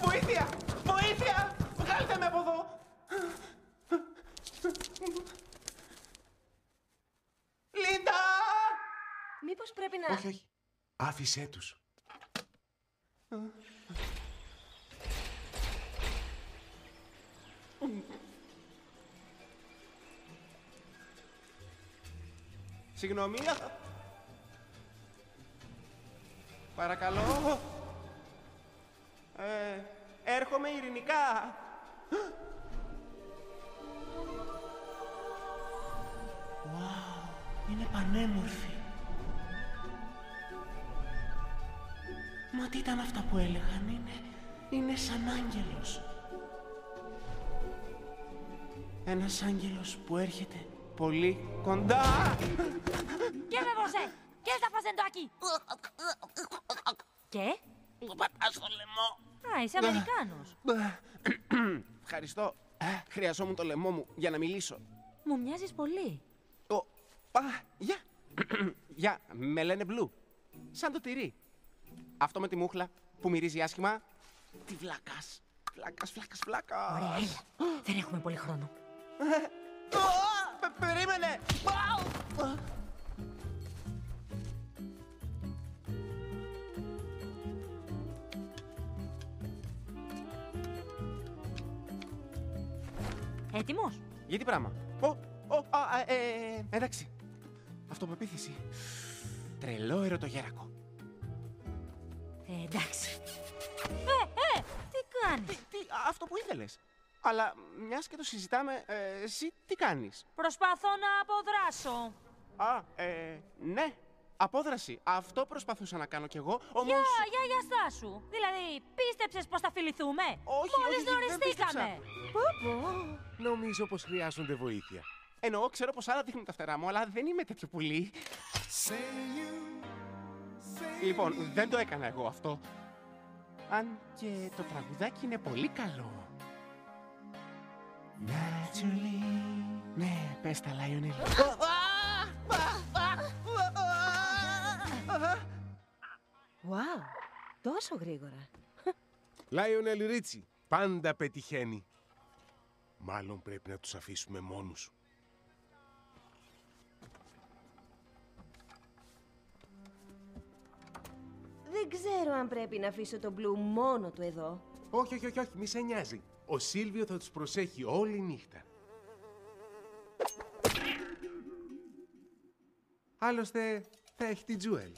Βοήθεια! Βοήθεια! Βγάλτε με από εδώ! Λίντα! Μήπως πρέπει να... Όχι, όχι. Άφησέ τους. Συγγνώμη. Παρακαλώ. Έρχομαι ειρηνικά. Wow, είναι πανέμορφη. Μα τι ήταν αυτά που έλεγαν, είναι σαν άγγελος. Ένας άγγελος που έρχεται πολύ κοντά. Και με βόσε! Και στα φασεντάκι! Και? Μου πατάς στο λαιμό. Α, είσαι Αμερικάνος. Ευχαριστώ. Χρειαζόμουν το λαιμό μου για να μιλήσω. Μου μοιάζεις πολύ. Γεια. Γεια, με λένε Μπλου. Σαν το τυρί. Αυτό με τη μούχλα που μυρίζει άσχημα. Τι βλάκας. Βλάκας. Ωραία, έλα. Δεν έχουμε πολύ χρόνο. Περίμενε. Έτοιμος? Για τι πράγμα? Εντάξει. Αυτοπεποίθηση. Τρελό ερωτογέρακο. Εντάξει. Τι κάνεις? Αυτό που ήθελες. Αλλά μιας και το συζητάμε, εσύ τι κάνεις? Προσπαθώ να αποδράσω. Ναι. Απόδραση. Αυτό προσπαθούσα να κάνω κι εγώ, όμως... Για στάσου. Δηλαδή, πίστεψες πως θα φιληθούμε? Όχι, Μόλις δεν γνωριστήκαμε. Νομίζω πως χρειάζονται βοήθεια. Εννοώ, ξέρω πως άλλα δείχνουν τα φτερά μου, αλλά δεν είμαι τέτοιο πουλί. Λοιπόν, δεν το έκανα εγώ αυτό. Αν και το τραγουδάκι είναι πολύ καλό. Naturally. Ναι, πες τα, Λάιονελ. Wow, τόσο γρήγορα. Λάιονελ Ρίτσι, πάντα πετυχαίνει. Μάλλον πρέπει να τους αφήσουμε μόνους. Δεν ξέρω αν πρέπει να αφήσω τον Μπλου μόνο του εδώ. Όχι, μη σε νοιάζει. Ο Σίλβιο θα τους προσέχει όλη νύχτα. Άλλωστε, θα έχει την Τζούελ.